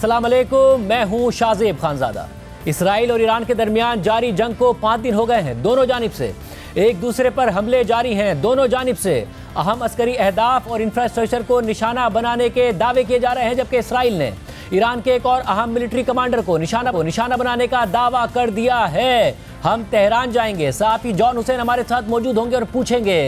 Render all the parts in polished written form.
अस्सलाम वालेकुम, मैं हूं शाज़ेब खानज़ादा। इसराइल और ईरान के दरमियान जारी जंग को 5 दिन हो गए हैं। दोनों जानिब से एक दूसरे पर हमले जारी हैं। दोनों जानिब से अहम अस्करी अहदाफ और इंफ्रास्ट्रक्चर को निशाना बनाने के दावे किए जा रहे हैं, जबकि इसराइल ने ईरान के एक और अहम मिलिट्री कमांडर को निशाना बनाने का दावा कर दिया है। हम तेहरान जाएंगे, साथ ही जॉन हुसैन हमारे साथ मौजूद होंगे और पूछेंगे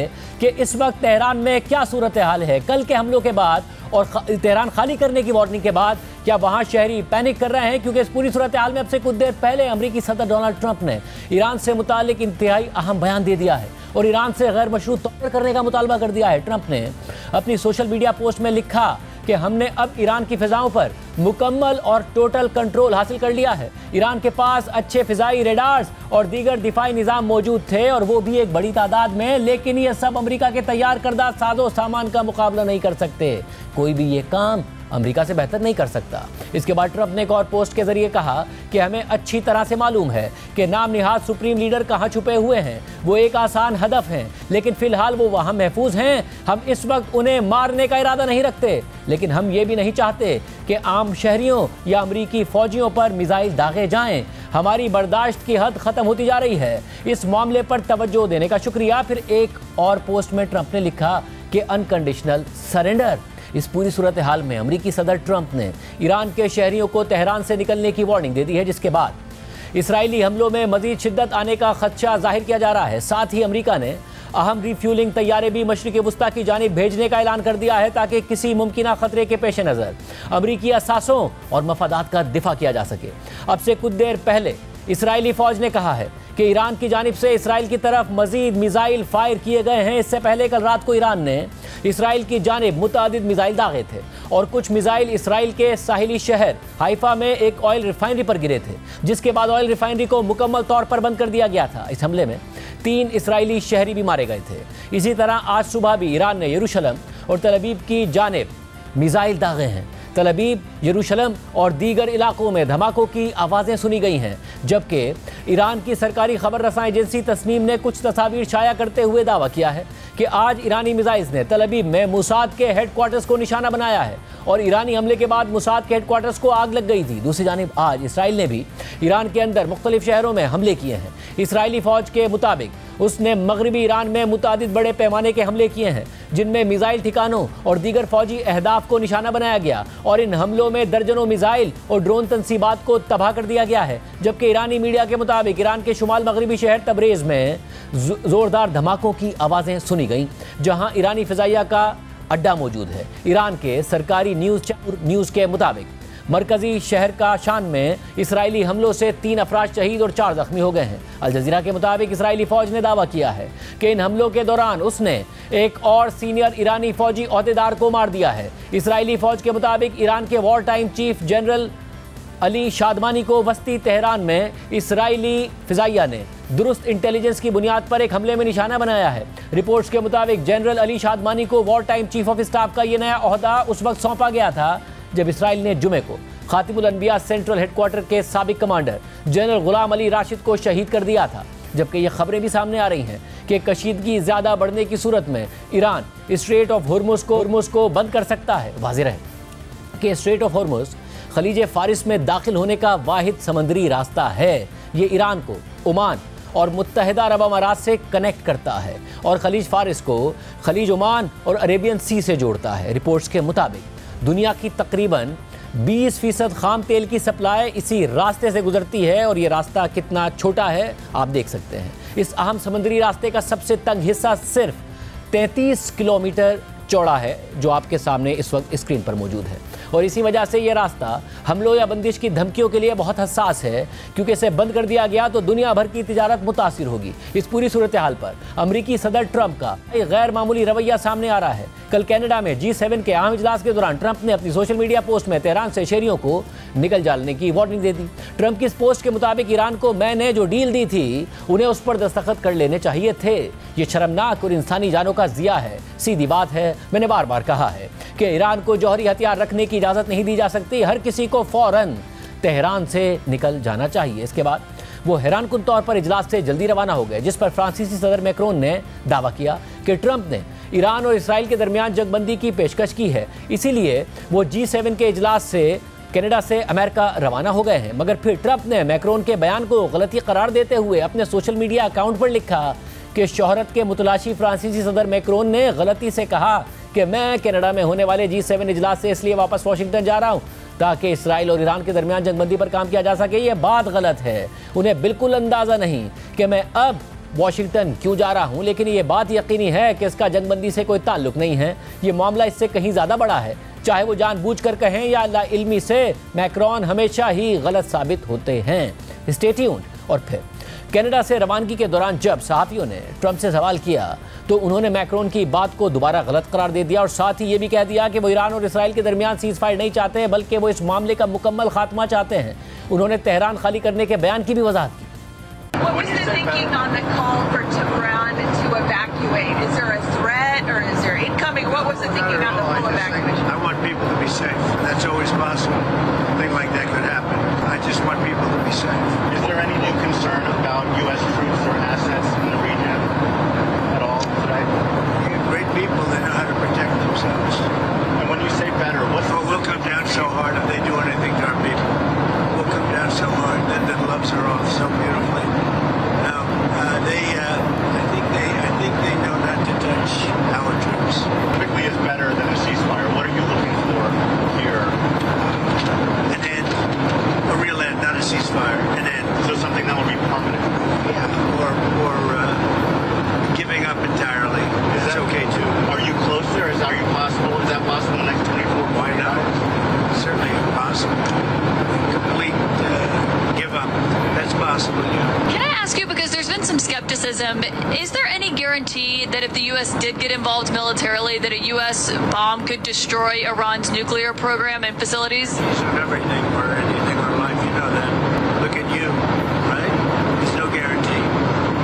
कि इस वक्त तेहरान में क्या सूरत हाल है। कल के हमलों के बाद और तेहरान खाली करने की वार्निंग के बाद क्या वहां शहरी पैनिक कर रहे हैं? क्योंकि इस पूरी सूरत हाल में अब से कुछ देर पहले अमेरिकी सदर डोनाल्ड ट्रंप ने ईरान से मुतालिक इंतहाई अहम बयान दे दिया है और ईरान से गैर मशरूत तौर करने का मुतालबा कर दिया है। ट्रंप ने अपनी सोशल मीडिया पोस्ट में लिखा कि हमने अब ईरान की फिजाओं पर मुकम्मल और टोटल कंट्रोल हासिल कर लिया है। ईरान के पास अच्छे फिजाई रेडार्स और दीगर दिफाई निज़ाम मौजूद थे और वो भी एक बड़ी तादाद में, लेकिन ये सब अमेरिका के तैयार करदा साजो सामान का मुकाबला नहीं कर सकते। कोई भी ये काम अमेरिका से बेहतर नहीं कर सकता। इसके बाद ट्रंप ने एक और पोस्ट के जरिए कहा कि हमें अच्छी तरह से मालूम है कि नाम निहाद सुप्रीम लीडर कहाँ छुपे हुए हैं। वो एक आसान हदफ हैं, लेकिन फिलहाल वो वहाँ महफूज हैं। हम इस वक्त उन्हें मारने का इरादा नहीं रखते, लेकिन हम ये भी नहीं चाहते कि आम शहरियों या अमरीकी फौजियों पर मिसाइल दागे जाएं। हमारी बर्दाश्त की हद ख़त्म होती जा रही है। इस मामले पर तवज्जो देने का शुक्रिया। फिर एक और पोस्ट में ट्रंप ने लिखा कि अनकंडीशनल सरेंडर। इस पूरी सूरत हाल में अमेरिकी सदर ट्रंप ने ईरान के शहरियों को तेहरान से निकलने की वार्निंग दे दी है, जिसके बाद इसराइली हमलों में मजीद शिद्दत आने का खदशा जाहिर किया जा रहा है। साथ ही अमेरिका ने अहम रिफ्यूलिंग तैयारे भी मशरिक़ वुस्ता की जानिब भेजने का ऐलान कर दिया है, ताकि किसी मुमकिन खतरे के पेश नज़र अमरीकी असासों और मफादात का दिफा किया जा सके। अब से कुछ देर पहले इसराइली फ़ौज ने कहा है कि ईरान की जानिब से इसराइल की तरफ मजीद मिसाइल फायर किए गए हैं। इससे पहले कल रात को ईरान ने इसराइल की जानिब मुतादिद मिसाइल दागे थे और कुछ मिसाइल इसराइल के साहिली शहर हाइफा में एक ऑयल रिफाइनरी पर गिरे थे, जिसके बाद ऑयल रिफाइनरी को मुकम्मल तौर पर बंद कर दिया गया था। इस हमले में 3 इसराइली शहरी भी मारे गए थे। इसी तरह आज सुबह भी ईरान ने यरूशलेम और तल अवीव की जानिब मिसाइल दागे हैं। तल अवीव, यरूशलेम और दीगर इलाकों में धमाकों की आवाज़ें सुनी गई हैं, जबकि ईरान की सरकारी खबर रसां एजेंसी तस्नीम ने कुछ तस्वीर शाया करते हुए दावा किया है कि आज ईरानी मिसाइल्स ने तल अवीव में मुसाद के हेडक्वार्टर्स को निशाना बनाया है और ईरानी हमले के बाद मुसाद के हेडक्वार्टर्स को आग लग गई थी। दूसरी जानिब आज इसराइल ने भी ईरान के अंदर मुख्तलिफ शहरों में हमले किए हैं। इसराइली फ़ौज के मुताबिक उसने मगरबी ईरान में मुतादिद बड़े पैमाने के हमले किए हैं, जिनमें मिसाइल ठिकानों और दीगर फौजी अहदाफ को निशाना बनाया गया और इन हमलों में दर्जनों मिसाइल और ड्रोन तंसीबात को तबाह कर दिया गया है। जबकि ईरानी मीडिया के मुताबिक ईरान के शुमाल मगरबी शहर तबरेज़ में ज़ोरदार धमाकों की आवाज़ें सुनी गईं, जहां ईरानी फ़िज़ाइया का अड्डा मौजूद है। ईरान के सरकारी न्यूज़ के मुताबिक मरकजी शहर का शान में इसराइली हमलों से 3 अफराद शहीद और 4 जख्मी हो गए हैं। अल जज़ीरा के मुताबिक इसराइली फ़ौज ने दावा किया है कि इन हमलों के दौरान उसने एक और सीनियर ईरानी फ़ौजी ओहदेदार को मार दिया है। इसराइली फ़ौज के मुताबिक ईरान के war time chief general Ali Shadmani को वस्ती तेहरान में इसराइली फ़िज़ाइया ने दुरुस्त इंटेलिजेंस की बुनियाद पर एक हमले में निशाना बनाया है। रिपोर्ट्स के मुताबिक जनरल अली शादमानी को war time chief of staff का ये नया ओहदा उस वक्त सौंपा गया था जब इसराइल ने जुमे को खातिमुल अनबिया सेंट्रल हेडक्वार्टर के साबिक कमांडर जनरल गुलाम अली राशिद को शहीद कर दिया था। जबकि ये खबरें भी सामने आ रही हैं कि कशीदगी ज़्यादा बढ़ने की सूरत में ईरान स्ट्रेट ऑफ हॉर्मुज़ को बंद कर सकता है। वाज़ेह रहे कि स्ट्रेट ऑफ हॉर्मुज़ खलीज फारिस में दाखिल होने का वाहिद समंदरी रास्ता है। ये ईरान को ओमान और मुत्तहिदा अरब अमारात से कनेक्ट करता है और खलीज फारिस को खलीज ओमान और अरेबियन सी से जोड़ता है। रिपोर्ट्स के मुताबिक दुनिया की तकरीबन 20% खाम तेल की सप्लाई इसी रास्ते से गुजरती है और ये रास्ता कितना छोटा है आप देख सकते हैं। इस अहम समंदरी रास्ते का सबसे तंग हिस्सा सिर्फ 33 किलोमीटर चौड़ा है, जो आपके सामने इस वक्त स्क्रीन पर मौजूद है। और इसी वजह से ये रास्ता हमलों या बंदिश की धमकियों के लिए बहुत हसास है, क्योंकि इसे बंद कर दिया गया तो दुनिया भर की तिजारत मुतासिर होगी। इस पूरी सूरत हाल पर अमरीकी सदर ट्रंप का एक गैर मामूली रवैया सामने आ रहा है। कल कनाडा में G7 के अहम इजलास के दौरान ट्रंप ने अपनी सोशल मीडिया पोस्ट में तेहरान से शहरियों को निकल जाने की वार्निंग दे दी। ट्रंप की इस पोस्ट के मुताबिक ईरान को मैंने जो डील दी थी उन्हें उस पर दस्तखत कर लेने चाहिए थे। ये शर्मनाक और इंसानी जानों का ज़िया है। सीधी बात है, मैंने बार बार कहा है कि ईरान को जौहरी हथियार रखने की इजाज़त नहीं दी जा सकती। हर किसी को फ़ौरन तेहरान से निकल जाना चाहिए। इसके बाद वो हैरानकुन तौर पर इजलास से जल्दी रवाना हो गए, जिस पर फ्रांसीसी सदर मैक्रोन ने दावा किया कि ट्रंप ने ईरान और इसराइल के दरमियान जंगबंदी की पेशकश की है, इसीलिए वो G7 के इजलास से कनाडा से अमेरिका रवाना हो गए हैं। मगर फिर ट्रंप ने मैक्रोन के बयान को गलती करार देते हुए अपने सोशल मीडिया अकाउंट पर लिखा कि शोहरत के मुतलाशी फ्रांसीसी सदर मैक्रोन ने गलती से कहा कि मैं कनाडा में होने वाले G7 इजलास से इसलिए वापस वाशिंगटन जा रहा हूं ताकि इसराइल और ईरान के दरमियान जंगबंदी पर काम किया जा सके। ये बात गलत है। उन्हें बिल्कुल अंदाजा नहीं कि मैं अब वाशिंगटन क्यों जा रहा हूं, लेकिन ये बात यकीनी है कि इसका जंगबंदी से कोई ताल्लुक नहीं है। ये मामला इससे कहीं ज्यादा बड़ा है। चाहे वो जानबूझकर कहें या लाइल्मी से, मैक्रोन हमेशा ही गलत साबित होते हैं। Stay tuned. और फिर कनाडा से रवानगी के दौरान जब सहाफियों ने ट्रंप से सवाल किया तो उन्होंने मैक्रोन की बात को दोबारा गलत करार दे दिया और साथ ही ये भी कह दिया कि वो ईरान और इसराइल के दरमियान सीज फायर नहीं चाहते हैं, बल्कि वो इस मामले का मुकम्मल खात्मा चाहते हैं। उन्होंने तेहरान खाली करने के बयान की भी वजाहत की। US troops or assets in the region at all today? Great people, they know how to protect themselves. And when you say better, what's we'll come down so hard if they do anything to our people. We'll come down so hard that the gloves are off so beautifully. Now, I think they know not to touch our troops. Typically is better than a ceasefire. What are you looking for here? An end. A real end, not a ceasefire. An end. So something that would be permanent. Yeah, or giving up entirely. That's okay too. Are you closer? Are you possible? Is that possible in the next 24? Why not? Certainly impossible. Complete give up. That's possible. Yeah. Can I ask you, because there's been some skepticism, is there any guarantee that if the U.S. did get involved militarily, that a U.S. bomb could destroy Iran's nuclear program and facilities? Of everything or anything in life, you know that. Look at you, right? There's no guarantee.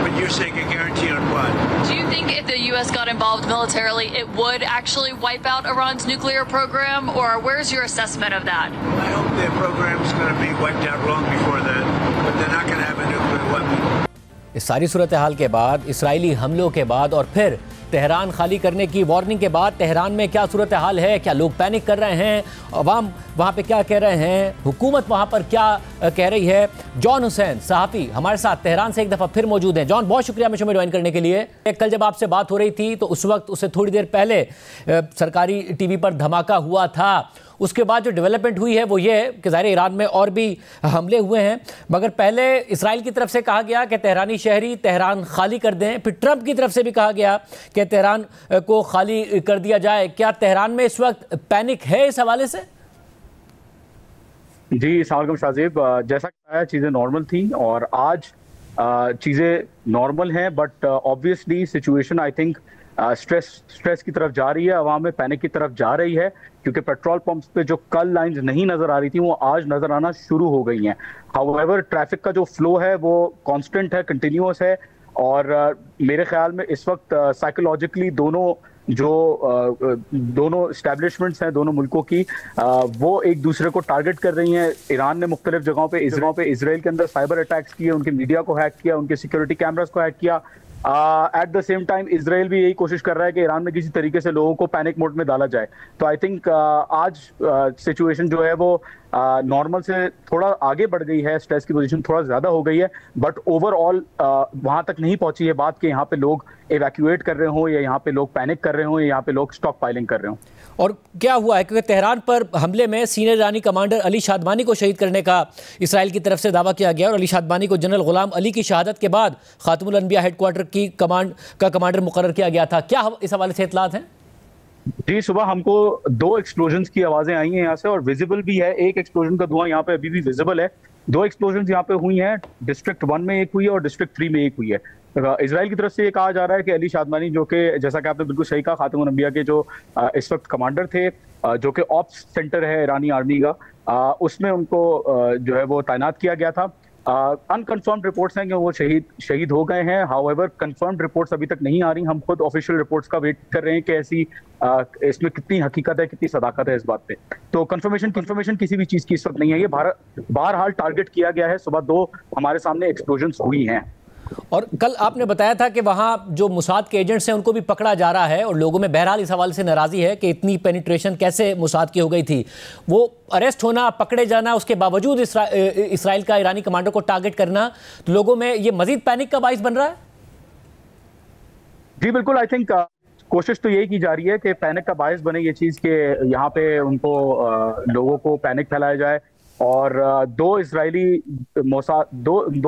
But you're saying a guarantee on what? Do you think if the U.S. got involved militarily, it would actually wipe out Iran's nuclear program, or where's your assessment of that? I hope their program is going to be wiped out long before that, but they're not going to have a nuclear weapon. इस सारी सूरत हाल के बाद, Israeli हमलों के बाद और फिर Tehran खाली करने की वार्निंग के बाद तेहरान में क्या सूरत हाल है? क्या लोग पैनिक कर रहे हैं? अवाम वहाँ पे क्या कह रहे हैं? हुकूमत वहाँ पर क्या कह रही है? जॉन हुसैन सहाफ़ी हमारे साथ तेहरान से एक दफ़ा फिर मौजूद हैं। जॉन, बहुत शुक्रिया मुझे ज्वाइन करने के लिए। कल जब आपसे बात हो रही थी तो उस वक्त उससे थोड़ी देर पहले सरकारी टीवी पर धमाका हुआ था। उसके बाद जो डेवलपमेंट हुई है वो ये है कि ज़ाहिर ईरान में और भी हमले हुए हैं, मगर पहले इसराइल की तरफ से कहा गया कि तेहरानी शहरी तेहरान खाली कर दें, फिर ट्रंप की तरफ से भी कहा गया कि तेहरान को खाली कर दिया जाए। क्या तेहरान में इस वक्त पैनिक है इस हवाले से? जी सलाम शाहजेब, जैसा कि चीज़ें नॉर्मल थी और आज चीज़ें नॉर्मल हैं, but obviously situation I think stress की तरफ जा रही है, अवाम में पैनिक की तरफ जा रही है, क्योंकि पेट्रोल पंप्स पे जो कल लाइंस नहीं नजर आ रही थी वो आज नजर आना शुरू हो गई हैं। हाउएवर ट्रैफिक का जो फ्लो है वो कांस्टेंट है, कंटिन्यूअस है, और मेरे ख्याल में इस वक्त साइकोलॉजिकली दोनों एस्टेब्लिशमेंट्स हैं दोनों मुल्कों की, वो एक दूसरे को टारगेट कर रही हैं। ईरान ने मुख्तलिफ जगहों पे इसराइल के अंदर साइबर अटैक्स किए, उनके मीडिया को हैक किया, उनके सिक्योरिटी कैमरास को हैक किया। At the same time Israel भी यही कोशिश कर रहा है कि ईरान में किसी तरीके से लोगों को पैनिक मोड में डाला जाए। तो आई थिंक आज सिचुएशन जो है वो नॉर्मल से थोड़ा आगे बढ़ गई है, स्ट्रेस की पोजीशन थोड़ा ज्यादा हो गई है, बट ओवरऑल वहां तक नहीं पहुंची है बात कि यहाँ पे लोग इवैक्यूएट कर रहे हों या यहाँ पे लोग पैनिक कर रहे हों या यहाँ पे लोग स्टॉक पाइलिंग कर रहे हों। और क्या हुआ है, क्योंकि तेहरान पर हमले में सीनियर ईरानी कमांडर अली शादमानी को शहीद करने का इसराइल की तरफ से दावा किया गया और अली शादमानी को जनरल गुलाम अली की शहादत के बाद खातमुल अनबिया हेडक्वार्टर की कमांडर मुकर्रर किया गया था। क्या इस हवाले से इत्तलात हैं? जी, सुबह हमको 2 एक्सप्लोजन्स की आवाजें आई हैं यहाँ से और विजिबल भी है। एक एक्सप्लोजन का धुआं यहाँ पे अभी भी विजिबल है। 2 एक्सप्लोजन्स यहाँ पे हुई हैं, डिस्ट्रिक्ट 1 में एक हुई है और डिस्ट्रिक्ट 3 में एक हुई है। इजराइल की तरफ से ये कहा जा रहा है कि अली शादमानी, जो कि जैसा कि आपने बिल्कुल सही कहा, खातमुल अनबिया के जो इस वक्त कमांडर थे, जो कि ऑप्स सेंटर है ईरानी आर्मी का, उसमें उनको जो है वो तैनात किया गया था। अनकन्फर्म्ड रिपोर्ट्स हैं कि वो शहीद हो गए हैं। हाउएवर कंफर्म्ड रिपोर्ट्स अभी तक नहीं आ रही। हम खुद ऑफिशियल रिपोर्ट्स का वेट कर रहे हैं कि ऐसी इसमें कितनी हकीकत है, कितनी सदाकत है इस बात पे। तो कंफर्मेशन किसी भी चीज की इस वक्त नहीं है। ये बहरहाल टारगेट किया गया है। सुबह 2 हमारे सामने एक्सप्लोजन्स हुई हैं। और कल आपने बताया था कि वहाँ जो मुसाद के एजेंट्स हैं उनको भी पकड़ा जा रहा है और लोगों में बहरहाल इस हवाले से नाराज़ी है कि इतनी पेनिट्रेशन कैसे मुसाद की हो गई थी। वो अरेस्ट होना, पकड़े जाना, उसके बावजूद इसराइल का ईरानी कमांडो को टारगेट करना, तो लोगों में ये मजीद पैनिक का बाइस बन रहा है। जी बिल्कुल, आई थिंक कोशिश तो यही की जा रही है कि पैनिक का बायस बने ये चीज़ के यहाँ पे उनको लोगों को पैनिक फैलाया जाए। और दो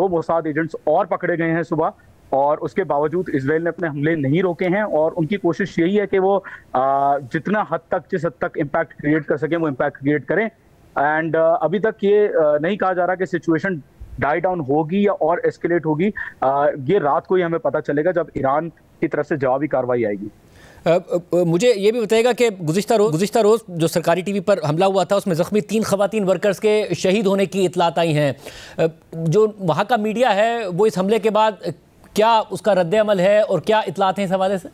मोसाद एजेंट्स और पकड़े गए हैं सुबह, और उसके बावजूद इजराइल ने अपने हमले नहीं रोके हैं और उनकी कोशिश यही है कि वो जितना हद तक, जिस हद तक इम्पैक्ट क्रिएट कर सकें वो इम्पैक्ट क्रिएट करें। एंड अभी तक ये नहीं कहा जा रहा कि सिचुएशन डाई डाउन होगी या और एस्केलेट होगी। ये रात को ही हमें पता चलेगा जब ईरान की तरफ से जवाबी कार्रवाई आएगी। मुझे ये भी बताएगा कि गुज़िश्ता रोज़ जो सरकारी टीवी पर हमला हुआ था उसमें ज़ख्मी 3 ख़वातीन वर्कर्स के शहीद होने की इतलात आई हैं। जो वहाँ का मीडिया है वो इस हमले के बाद क्या उसका रद्द-ए-अमल है और क्या इतलात हैं इस हवाले से?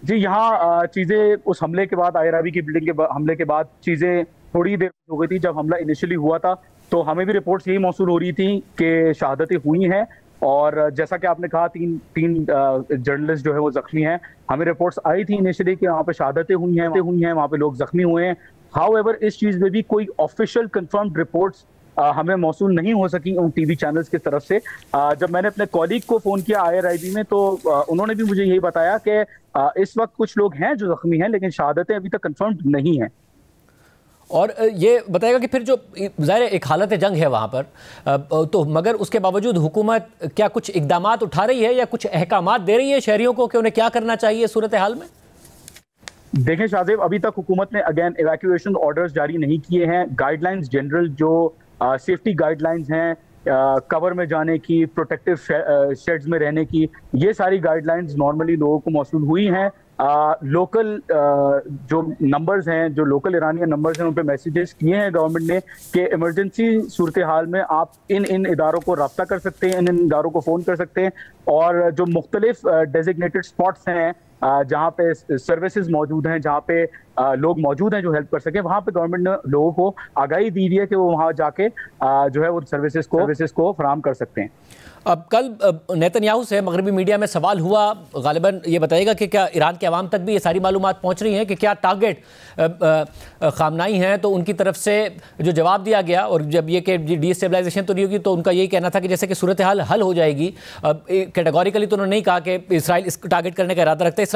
जी, यहाँ चीज़ें उस हमले के बाद, आयराबी की बिल्डिंग के हमले के बाद चीज़ें थोड़ी देर हो गई थी। जब हमला इनिशियली हुआ था तो हमें भी रिपोर्ट्स यही मौसूल हो रही थी कि शहादतें हुई हैं, और जैसा कि आपने कहा तीन जर्नलिस्ट जो है वो जख्मी हैं। हमें रिपोर्ट्स आई थी इनिशियली कि वहाँ पे शहादतें हुई हैं, वहाँ पे लोग जख्मी हुए हैं। हाउएवर इस चीज़ में भी कोई ऑफिशियल कंफर्म्ड रिपोर्ट्स हमें मौसूल नहीं हो सकी उन टीवी चैनल्स की तरफ से। जब मैंने अपने कॉलीग को फ़ोन किया IRIB में तो उन्होंने भी मुझे यही बताया कि इस वक्त कुछ लोग हैं जो जख्मी हैं, लेकिन शहादतें अभी तक कंफर्म्ड नहीं हैं। और ये बताएगा कि फिर जो ज़ाहिर एक हालत जंग है वहाँ पर, तो मगर उसके बावजूद हुकूमत क्या कुछ इक़दामात उठा रही है या कुछ अहकामात दे रही है शहरियों को कि उन्हें क्या करना चाहिए सूरत हाल में? देखें शाहजेब, अभी तक हुकूमत ने अगेन इवैक्यूएशन ऑर्डर्स जारी नहीं किए हैं। गाइडलाइंस जनरल जो सेफ्टी गाइडलाइंस हैं, कवर में जाने की, प्रोटेक्टिव शेड्स में रहने की, ये सारी गाइडलाइंस नॉर्मली लोगों को मौसूल हुई हैं। लोकल जो नंबर्स हैं, जो लोकल ईरानियन नंबर्स हैं, उन पे मैसेजेस किए हैं गवर्नमेंट ने कि इमरजेंसी सूरत हाल में आप इन इदारों को रब्ता कर सकते हैं, इन इदारों को फ़ोन कर सकते हैं। और जो मुख्तलिफ डेजिग्नेटेड स्पॉट्स हैं जहाँ पे सर्विसेज मौजूद हैं, जहाँ पे लोग मौजूद हैं जो हेल्प कर सकें, वहाँ पे गवर्नमेंट ने लोगों को आगाही दी है कि वो वहाँ जाके जो है वो सर्विसेज को फराहम कर सकते हैं। अब कल नेतन्याहू से मगरबी मीडिया में सवाल हुआ, गालिबन ये बताएगा कि क्या ईरान के अवाम तक भी ये सारी मालूमात पहुँच रही हैं कि क्या टारगेट खामनाई हैं? तो उनकी तरफ से जो जवाब दिया गया, और जब ये कि डिस्टेबलाइजेशन तो नहीं होगी, तो उनका यही कहना था कि जैसे कि सूरत हाल हल हो जाएगी। अब कैटेगोरिकली तो उन्होंने नहीं कहा कि इसराइल इसको टारगेट करने का इरादा रखता है।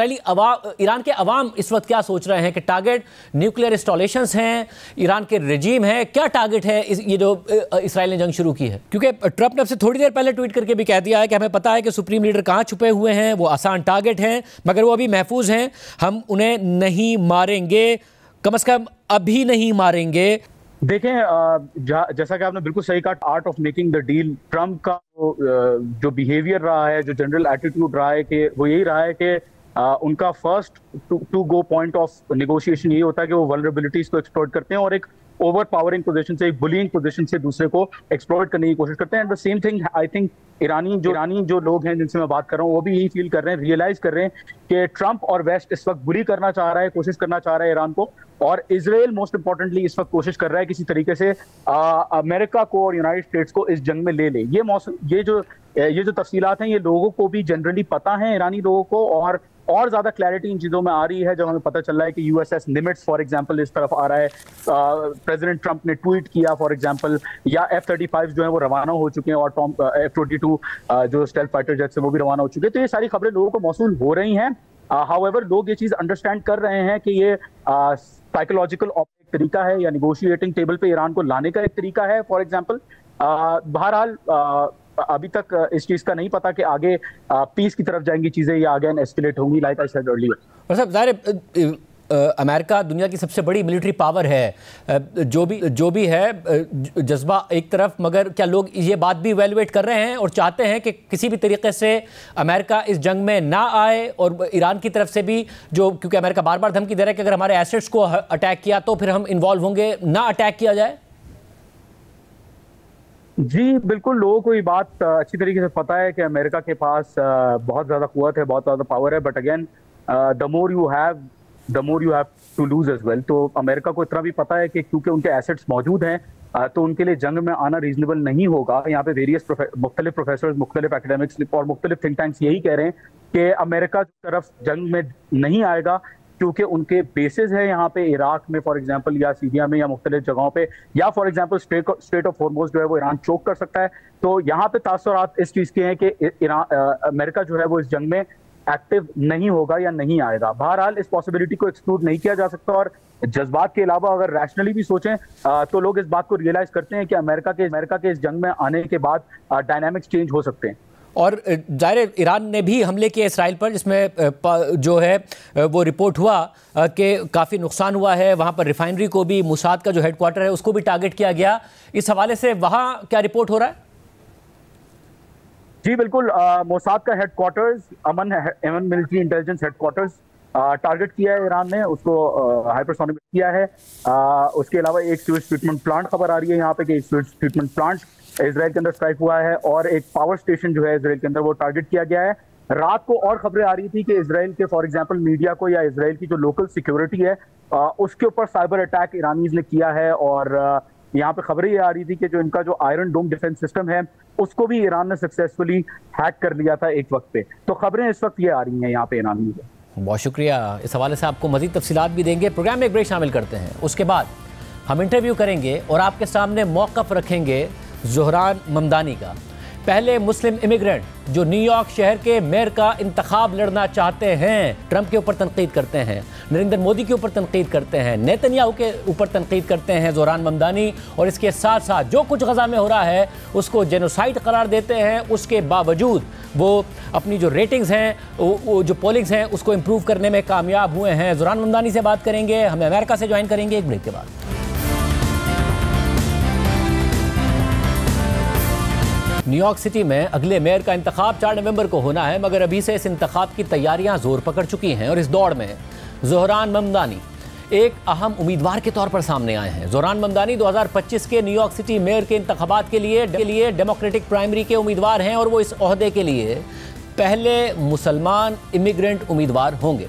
ईरान के अवाम इस वक्त क्या सोच रहे हैं कि टारगेट न्यूक्लियर इंस्टॉलेशंस हैं, ईरान के रजीम है, क्या टारगेट है ये जो इसराइल ने जंग शुरू की है? क्योंकि ट्रंप ने अब से थोड़ी देर पहले ट्वीट करके भी कह दिया है कि हमें पता है कि सुप्रीम लीडर कहाँ छुपे हुए हैं, वो आसान टारगेट हैं मगर वो अभी महफूज हैं, हम उन्हें नहीं मारेंगे, कम से कम अभी नहीं मारेंगे। देखें, जैसा कि आपने बिल्कुल सही कहा, art of making the deal, Trump का जो बिहेवियर रहा है, जो जनरल एटीट्यूड रहा है, कि वो यही रहा है कि उनका first to go point of negotiation ये होता है कि वो वल्नरेबिलिटीज को एक्सप्लॉइट करते हैं और एक ओवर पावरिंग पोजीशन से, एक बुलिंग पोजीशन से दूसरे को एक्सप्लॉइट करने की कोशिश करते हैं। And the same thing I think ईरानी जो लोग हैं जिनसे मैं बात कर रहा हूँ वो भी यही फील कर रहे हैं, रियलाइज कर रहे हैं कि ट्रंप और वेस्ट इस वक्त बुली करना चाह रहा है, कोशिश करना चाह रहा है ईरान को, और इजराइल मोस्ट इंपॉर्टेंटली इस वक्त कोशिश कर रहा है किसी तरीके से अमेरिका को और यूनाइटेड स्टेट्स को इस जंग में ले ले। ये जो तफसीलात हैं ये लोगों को भी जनरली पता है, ईरानी लोगों को, और ज्यादा क्लैरिटी इन चीजों में आ रही है जब हमें पता चल रहा है कि USS निमिट्स फॉर एग्जांपल इस तरफ आ रहा है। प्रेसिडेंट ट्रंप ने ट्वीट किया फॉर एग्जांपल, या F-35 जो है वो रवाना हो चुके हैं, और F-22 जो स्टेल्थ फाइटर जेट्स है वो भी रवाना हो चुके हैं। तो ये सारी खबरें लोगों को मौसूल हो रही हैं। हाउएवर लोग ये चीज अंडरस्टैंड कर रहे हैं कि ये साइकोलॉजिकल एक तरीका है या निगोशिएटिंग टेबल पे ईरान को लाने का एक तरीका है फॉर एग्जांपल। बहरहाल अभी तक इस चीज का नहीं पता कि आगे पीस की तरफ जाएंगी चीजें या आगे एस्केलेट होंगी, लाइक आई सेड अर्लियर। और साहब ज़ाहिर अमेरिका दुनिया की सबसे बड़ी मिलिट्री पावर है, जो भी है जज्बा एक तरफ, मगर क्या लोग ये बात भी इवैल्यूएट कर रहे हैं और चाहते हैं कि किसी भी तरीके से अमेरिका इस जंग में ना आए, और ईरान की तरफ से भी जो, क्योंकि अमेरिका बार बार धमकी दे रहा है कि अगर हमारे एसेट्स को अटैक किया तो फिर हम इन्वॉल्व होंगे, ना अटैक किया जाए? जी बिल्कुल, लोगों को ये बात अच्छी तरीके से पता है कि अमेरिका के पास बहुत ज़्यादा क़ुव्वत है, बहुत ज़्यादा पावर है, but again the more you have to lose as well. तो अमेरिका को इतना भी पता है कि क्योंकि उनके एसेट्स मौजूद हैं तो उनके लिए जंग में आना रीजनेबल नहीं होगा। यहाँ पे वेरियस मुख्तलिफ प्रोफेसर, मुख्तलिफ एकेडमिक्स और मुख्तलिफ थिंक टैंक्स यही कह रहे हैं कि अमेरिका की तरफ जंग में नहीं आएगा, क्योंकि उनके बेसिस है यहाँ पे इराक में फॉर एग्जांपल, या सीरिया में, या मुख्तलिफ जगहों पे, या for example straight of Hormuz जो है वो ईरान चोक कर सकता है। तो यहाँ पे तासुरात इस चीज़ के हैं कि अमेरिका जो है वो इस जंग में एक्टिव नहीं होगा या नहीं आएगा। बहरहाल इस पॉसिबिलिटी को एक्सक्लूड नहीं किया जा सकता, और जज्बात के अलावा अगर रैशनली भी सोचें तो लोग इस बात को रियलाइज करते हैं कि अमेरिका के इस जंग में आने के बाद डायनामिक्स चेंज हो सकते हैं। और जाहिर ईरान ने भी हमले किए इसराइल पर, जिसमें जो है वो रिपोर्ट हुआ कि काफ़ी नुकसान हुआ है। वहाँ पर रिफाइनरी को भी, मुसाद का जो हेडक्वार्टर है उसको भी टारगेट किया गया। इस हवाले से वहाँ क्या रिपोर्ट हो रहा है? जी बिल्कुल, मोसाद का हेडक्वार्टर्स, अमन मिलिट्री इंटेलिजेंस हेडक्वार्टर्स टारगेट किया है ईरान ने, उसको हाइपरसोनिक किया है। उसके अलावा एक स्यूएज ट्रीटमेंट प्लांट खबर आ रही है यहाँ पे कि एक स्यूएज ट्रीटमेंट प्लांट इजराइल के अंदर स्ट्राइक हुआ है, और एक पावर स्टेशन जो है इजराइल के अंदर वो टारगेट किया गया है। रात को और खबरें आ रही थी कि इजराइल के फॉर एग्जांपल मीडिया को, या इजराइल की जो लोकल सिक्योरिटी है उसके ऊपर साइबर अटैक ईरानीज ने किया है, और यहाँ पे खबरें ये आ रही थी कि जो इनका जो आयरन डोम डिफेंस सिस्टम है उसको भी ईरान ने सक्सेसफुली हैक कर लिया था एक वक्त पे। तो खबरें इस वक्त ये आ रही हैं यहाँ पे ईरानी से। बहुत शुक्रिया। इस हवाले से आपको मजीद तफसीलात भी देंगे। प्रोग्राम में एक ब्रेक शामिल करते हैं, उसके बाद हम इंटरव्यू करेंगे और आपके सामने मौक़िफ़ रखेंगे ज़ोहरान ममदानी का, पहले मुस्लिम इमिग्रेंट जो न्यूयॉर्क शहर के मेयर का इंतखाब लड़ना चाहते हैं। ट्रंप के ऊपर तनकीद करते हैं, नरेंद्र मोदी के ऊपर तनकीद करते हैं, नेतन्याहू के ऊपर तनकीद करते हैं ज़ोहरान ममदानी, और इसके साथ साथ जो कुछ गज़ा में हो रहा है उसको जेनोसाइड करार देते हैं। उसके बावजूद वो अपनी जो रेटिंग्स हैं, वो जो पोलिंग्स हैं, उसको इम्प्रूव करने में कामयाब हुए हैं। ज़ोहरान ममदानी से बात करेंगे, हमें अमेरिका से ज्वाइन करेंगे एक ब्रेक के बाद। न्यूयॉर्क सिटी में अगले मेयर का इंतखाब 4 नवंबर को होना है, मगर अभी से इस इंतखाब की तैयारियां जोर पकड़ चुकी हैं, और इस दौड़ में ज़ोहरान ममदानी एक अहम उम्मीदवार के तौर पर सामने आए हैं। ज़ोहरान ममदानी 2025 के न्यूयॉर्क सिटी मेयर के इंतखाबात के लिए डेमोक्रेटिक प्राइमरी के उम्मीदवार हैं, और वो इस ओहदे के लिए पहले मुसलमान इमिग्रेंट उम्मीदवार होंगे।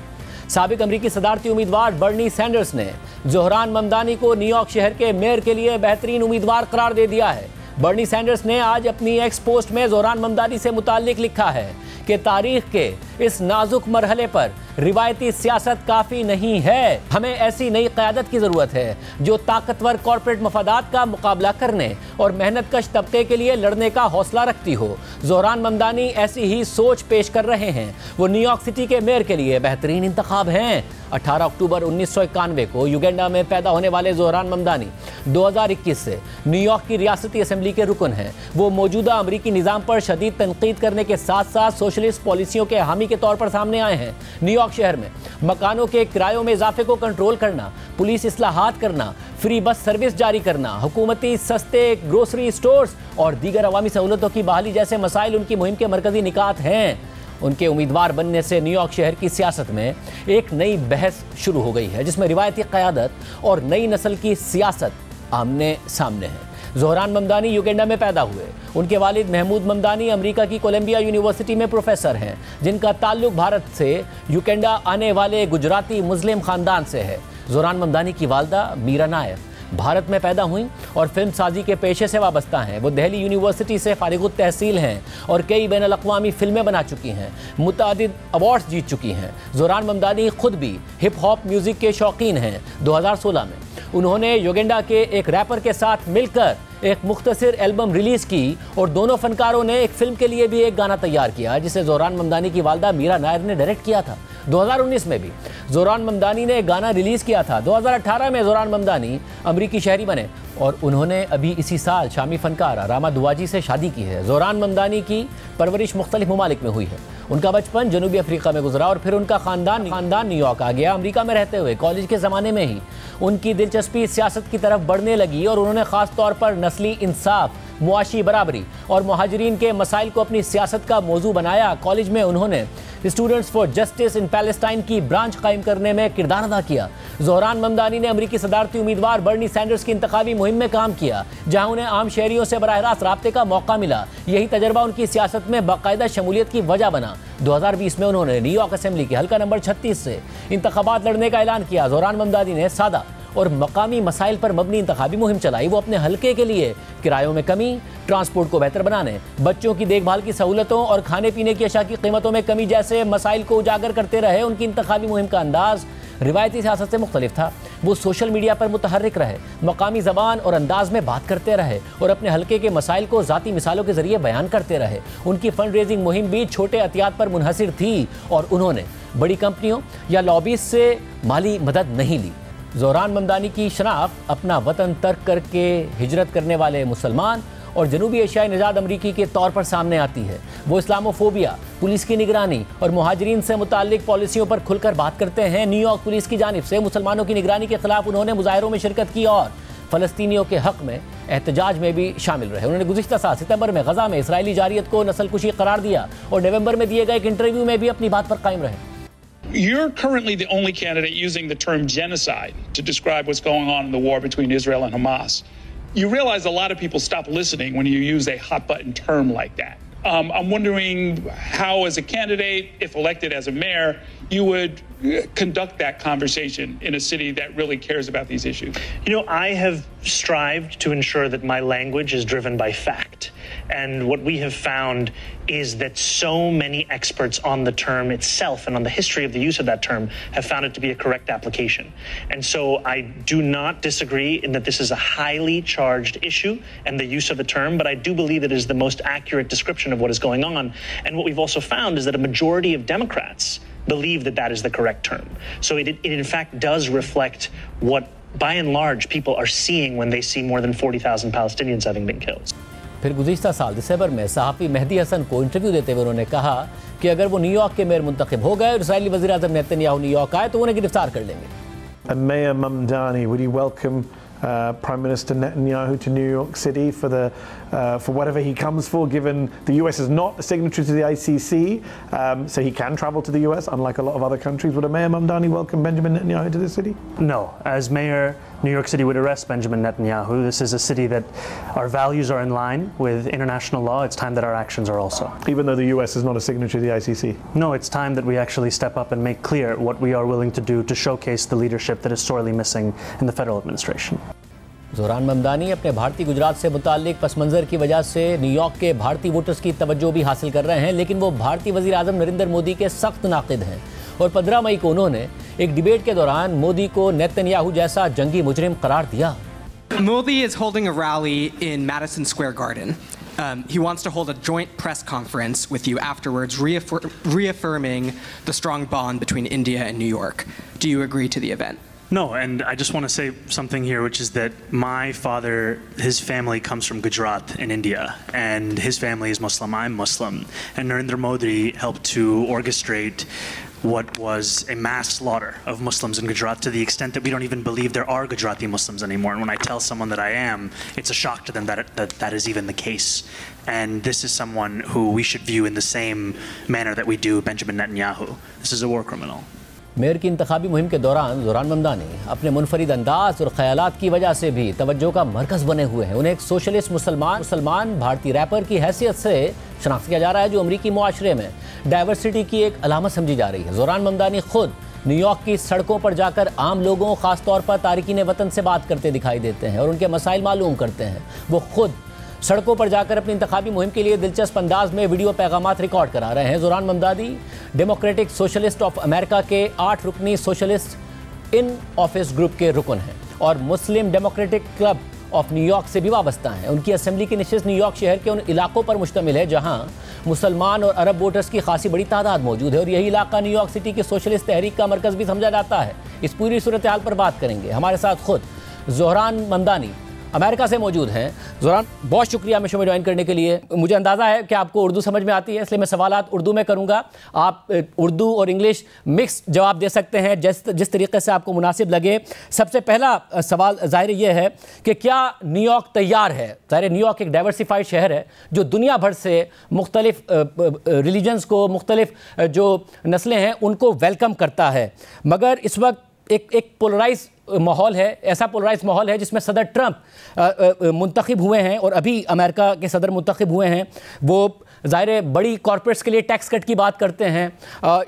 साबिक अमरीकी सदारती उम्मीदवार बर्नी सैंडर्स ने ज़ोहरान ममदानी को न्यूयॉर्क शहर के मेयर के लिए बेहतरीन उम्मीदवार करार दे दिया है। बर्नी सैंडर्स ने आज अपनी एक्स पोस्ट में ज़ोहरान ममदानी से मुताल्लिक लिखा है कि तारीख के इस नाजुक मरहले पर रिवायती सियासत काफ़ी नहीं है, हमें ऐसी नई क़यादत की ज़रूरत है जो ताकतवर कॉर्पोरेट मफादात का मुकाबला करने और मेहनत कश तबके के लिए लड़ने का हौसला रखती हो। ज़ोहरान ममदानी ऐसी ही सोच पेश कर रहे हैं। वो न्यूयॉर्क सिटी के मेयर के लिए बेहतरीन इंतखाब हैं। 18 अक्टूबर 1991 को युगांडा में पैदा होने वाले ज़ोहरान ममदानी 2021 से न्यूयॉर्क की रियासती असेंबली के रुकन हैं। वो मौजूदा अमरीकी निज़ाम पर शदीद तनकीद करने के साथ साथ सोशलिस्ट पॉलिसियों के हामी के तौर पर सामने आए हैं। न्यूयॉर्क शहर में मकानों के किरायों में इजाफे को कंट्रोल करना, पुलिस इस्लाहात करना, फ्री बस सर्विस जारी करना, हुकूमती सस्ते ग्रोसरी स्टोर्स और दीगर अवामी सहूलतों की बहाली जैसे मसाइल उनकी मुहिम के मरकजी निकात हैं। उनके उम्मीदवार बनने से न्यूयॉर्क शहर की सियासत में एक नई बहस शुरू हो गई है, जिसमें रिवायती क़यादत और नई नस्ल की सियासत आमने सामने है। ज़ोहरान ममदानी युगांडा में पैदा हुए। उनके वालिद महमूद ममदानी अमेरिका की कोलंबिया यूनिवर्सिटी में प्रोफेसर हैं, जिनका ताल्लुक भारत से युगांडा आने वाले गुजराती मुस्लिम ख़ानदान से है। ज़ोहरान ममदानी की वालदा मीरा नायर भारत में पैदा हुई और फिल्म साजी के पेशे से वाबस्ता हैं। वो दिल्ली यूनिवर्सिटी से फारिगुत तहसील हैं और कई बैनुल अक़वामी फिल्में बना चुकी हैं, मुतअद्दिद अवार्ड्स जीत चुकी हैं। ज़ोहरान ममदानी खुद भी हिप हॉप म्यूज़िक के शौकीन हैं। 2016 में उन्होंने युगांडा के एक रैपर के साथ मिलकर एक मुख्तसर एल्बम रिलीज़ की, और दोनों फनकारों ने एक फिल्म के लिए भी एक गाना तैयार किया, जिसे ज़ोहरान ममदानी की वालदा मीरा नायर ने डायरेक्ट किया था। 2019 में भी ज़ोहरान ममदानी ने एक गाना रिलीज़ किया था। 2018 में ज़ोहरान ममदानी अमरीकी शहरी बने और उन्होंने अभी इसी साल शामी फनकार रामा दुआजी से शादी की है। ज़ोहरान ममदानी की परवरिश मुख्तलिफ ममालिक में हुई है। उनका बचपन जनूबी अफ्रीका में गुजरा और फिर उनका ख़ानदान न्यूयॉर्क आ गया। अमेरिका में रहते हुए कॉलेज के ज़माने में ही उनकी दिलचस्पी सियासत की तरफ बढ़ने लगी और उन्होंने ख़ास तौर पर नस्ली इंसाफ, मुआशी बराबरी और मुहाजिरीन के मसाइल को अपनी सियासत का मौजू बनाया। कॉलेज में उन्होंने students for justice in Palestine की ब्रांच कायम करने में किरदार अदा किया। ज़ोहरान ममदानी ने अमरीकी सदारती उम्मीदवार बर्नी सैंडर्स की इंतखाबी मुहिम में काम किया, जहां उन्हें आम शहरियों से बराह रास्त राब्ते का मौका मिला। यही तजर्बा उनकी सियासत में बाकायदा शमूलियत की वजह बना। 2020 में उन्होंने न्यूयॉर्क असेंबली के हल्का नंबर 36 से इंतखाबात लड़ने का ऐलान किया। ज़ोहरान ममदानी ने सादा और मकामी मसाइल पर मबनी इंतखाबी मुहिम चलाई। वो अपने हलके के लिए किरायों में कमी, ट्रांसपोर्ट को बेहतर बनाने, बच्चों की देखभाल की सहूलतों और खाने पीने की अशिया की कीमतों में कमी जैसे मसाइल को उजागर करते रहे। उनकी इंतखाबी मुहिम का अंदाज रिवायती सियासत से मुख्तलिफ था। वो सोशल मीडिया पर मुतहर्रिक रहे, मकामी ज़बान और अंदाज में बात करते रहे और अपने हलके के मसाइल को ज़ाती मिसालों के जरिए बयान करते रहे। उनकी फंड रेजिंग मुहिम भी छोटे एहतियात पर मुनहसिर थी और उन्होंने बड़ी कंपनियों या लॉबीज से माली मदद नहीं ली। ज़ोहरान ममदानी की शनाख्त अपना वतन तर्क करके हिजरत करने वाले मुसलमान और जनूबी एशियाई निजात अमरीकी के तौर पर सामने आती है। वो इस्लामोफोबिया, पुलिस की निगरानी और मुहाजिरीन से मुताल्लिक पॉलिसियों पर खुलकर बात करते हैं। न्यूयॉर्क पुलिस की जानिब से मुसलमानों की निगरानी के खिलाफ उन्होंने मुजाहिरों में शिरकत की और फ़लस्तीनियों के हक़ में एहतजाज में भी शामिल रहे। उन्होंने गुज़िश्ता साल सितंबर में गज़ा में इसराइली जारियत को नस्लकुशी करार दिया और नवंबर में दिए गए एक इंटरव्यू में भी अपनी बात पर कायम रहे। You're currently the only candidate using the term genocide to describe what's going on in the war between Israel and Hamas. You realize a lot of people stop listening when you use a hot button term like that. I'm wondering how, as a candidate, if elected as a mayor, you would conduct that conversation in a city that really cares about these issues. You know, I have strived to ensure that my language is driven by fact. And what we have found is that so many experts on the term itself and on the history of the use of that term have found it to be a correct application. And so I do not disagree in that this is a highly charged issue and the use of the term, but I do believe it is the most accurate description of what is going on. And what we've also found is that a majority of Democrats believe that that is the correct term. So it in fact does reflect what, by and large, people are seeing when they see more than 40,000 Palestinians having been killed. फिर गुज़िश्ता साल दिसंबर में सहाफ़ी मेहदी हसन को interview देते हुए उन्होंने कहा कि अगर वो न्यूयॉर्क के मेयर मुंतखब हो गए और इस्राईली वज़ीर आज़म नेतन्याहू न्यूयॉर्क आए तो उन्हें गिरफ्तार कर लेंगे। Mayor Mamdani, would you welcome Prime Minister Netanyahu to New York City for whatever he comes for, given the US is not a signatory to the ICC, so he can travel to the US, unlike a lot of other countries. Would a Mayor Mamdani welcome Benjamin Netanyahu to the city? No. As mayor, New York City would arrest Benjamin Netanyahu. This is a city that our values are in line with international law. It's time that our actions are also. Even though the US is not a signatory to the ICC? No, it's time that we actually step up and make clear what we are willing to do to showcase the leadership that is sorely missing in the federal administration. Zohran Mamdani अपने भारतीय गुजरात से मुताल्लिक पस मंज़र की वजह से New York के भारतीय वोटर्स की तवज्जो भी हासिल कर रहे हैं, लेकिन वो भारतीय वज़ीर आज़म नरेंद्र मोदी के सख्त नाक़िद हैं और 15 मई को उन्होंने एक डिबेट के दौरान मोदी को नेतन्याहू जैसा जंगी मुजरिम करार दिया। Modi is holding a rally in Madison Square Garden. He wants to hold a joint press conference with you afterwards, reaffirming the strong bond between India and New York. Do you agree to the event? No, and I just want to say something here, which is that my father, his family comes from Gujarat in India, and his family is Muslim, I'm Muslim, and Narendra Modi helped to orchestrate what was a mass slaughter of Muslims in Gujarat to the extent that we don't even believe there are Gujarati Muslims anymore. And when I tell someone that I am, it's a shock to them that is even the case. And this is someone who we should view in the same manner that we do Benjamin Netanyahu. This is a war criminal. Mayor की इंतखाबी मुहिम के दौरान ज़ोहरान ममदानी अपने मुनफरिद अंदाज और ख़यालात की वजह से भी तवज्जो का मरकज़ बने हुए हैं। उन्हें एक सोशलिस्ट मुसलमान भारतीय रैपर की हैसियत से शनाख्त किया जा रहा है, जो अमरीकी मुआशरे में डाइवर्सिटी की एक अलामत समझी जा रही है। ज़ोहरान ममदानी खुद न्यूयॉर्क की सड़कों पर जाकर आम लोगों, ख़ासतौर पर तारिकीन वतन से बात करते दिखाई देते हैं और उनके मसाइल मालूम करते हैं। वो खुद सड़कों पर जाकर अपनी इंतखाबी मुहिम के लिए दिलचस्प अंदाज में वीडियो पैगामात रिकॉर्ड करा रहे हैं। Zohran Mamdani democratic socialist of America के 8 रुकनी सोशलिस्ट इन ऑफिस ग्रुप के रुकन हैं और मुस्लिम डेमोक्रेटिक क्लब ऑफ न्यूयॉर्क से भी वाबस्ता हैं। उनकी असेंबली की नशिस्त न्यूयॉर्क शहर के उन इलाकों पर मुश्तमिल है जहां मुसलमान और अरब वोटर्स की खासी बड़ी तादाद मौजूद है और यही इलाका न्यूयॉर्क सिटी की सोशलिस्ट तहरीक का मरकज़ भी समझा जाता है। इस पूरी सूरत हाल पर बात करेंगे। हमारे साथ खुद ज़ोहरान ममदानी अमेरिका से मौजूद हैं। ज़ोहरान, बहुत शुक्रिया हमें शो में ज्वाइन करने के लिए। मुझे अंदाज़ा है कि आपको उर्दू समझ में आती है, इसलिए मैं सवालात उर्दू में करूँगा। आप उर्दू और इंग्लिश मिक्स जवाब दे सकते हैं जिस तरीके से आपको मुनासिब लगे। सबसे पहला सवाल ज़ाहिर ये है कि क्या न्यूयॉर्क तैयार है? ज़ाहिर न्यूयॉर्क एक डाइवर्सिफाइड शहर है जो दुनिया भर से मुख्तलिफ रिलीजन्स को, मुख्तलिफ जो नस्लें हैं उनको वेलकम करता है, मगर इस वक्त एक पोलराइज माहौल है, ऐसा पोलराइज माहौल है जिसमें सदर ट्रंप मुंतखब हुए हैं और अभी अमेरिका के सदर मुंतखब हुए हैं, वो ज़ाहिर है बड़ी कॉर्पोरेट्स के लिए टैक्स कट की बात करते हैं,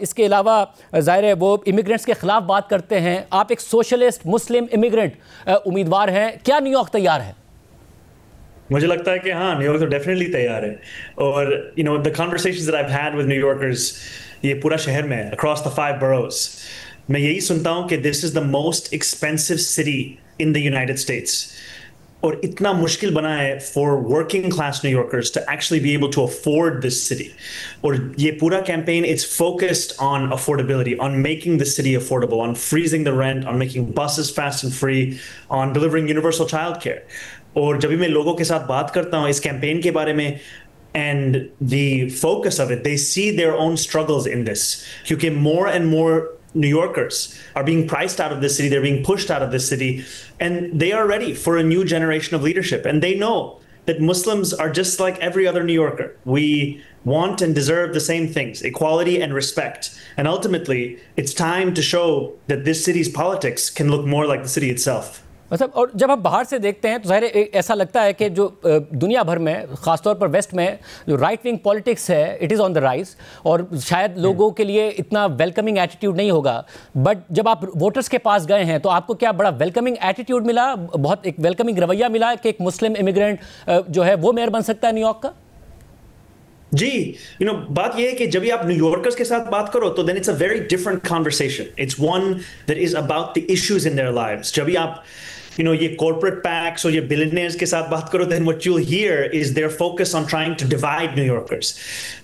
इसके अलावा ज़ाहिर है वो इमिग्रेंट्स के ख़िलाफ़ बात करते हैं। आप एक सोशलिस्ट मुस्लिम इमिग्रेंट उम्मीदवार हैं, क्या न्यूयॉर्क तैयार है? मुझे लगता है कि हाँ, न्यूयॉर्क तो डेफिनेटली तैयार है। और the conversations that I have had with New Yorkers, ये पूरा शहर में अक्रॉस द 5 boroughs, मैं यही सुनता हूँ कि this is the most expensive city in the United States. और इतना मुश्किल बना है for working class New Yorkers to actually be able to afford this city. और ये पूरा campaign it's focused on affordability, on making this city affordable, on freezing the rent, on making buses fast and free, on delivering universal child care. और जब भी मैं लोगों के साथ बात करता हूँ इस कैंपेन के बारे में, and the focus of it, they see their own struggles in this, क्योंकि more and more New Yorkers are being priced out of this city, they're being pushed out of this city, and they are ready for a new generation of leadership, and they know that Muslims are just like every other New Yorker. We want and deserve the same things, equality and respect, and ultimately it's time to show that this city's politics can look more like the city itself. मतलब और जब आप बाहर से देखते हैं तो ज़ाहिर ऐसा लगता है कि जो दुनिया भर में, ख़ासतौर पर वेस्ट में, जो राइट विंग पॉलिटिक्स है it is on the rise, और शायद लोगों के लिए इतना वेलकमिंग एटीट्यूड नहीं होगा। बट जब आप वोटर्स के पास गए हैं तो आपको क्या बड़ा वेलकमिंग एटीट्यूड मिला, बहुत एक वेलकमिंग रवैया मिला कि एक मुस्लिम इमिग्रेंट जो है वो मेयर बन सकता है न्यूयॉर्क का? जी, बात यह है कि जब भी आप न्यूयॉर्कर्स के साथ बात करो तो then it's a very different conversation. It's one that is about the issues in their lives. जब भी आप ये corporate PACs और ये billionaires के साथ बात करो, then what you'll hear is their focus on trying to divide New Yorkers.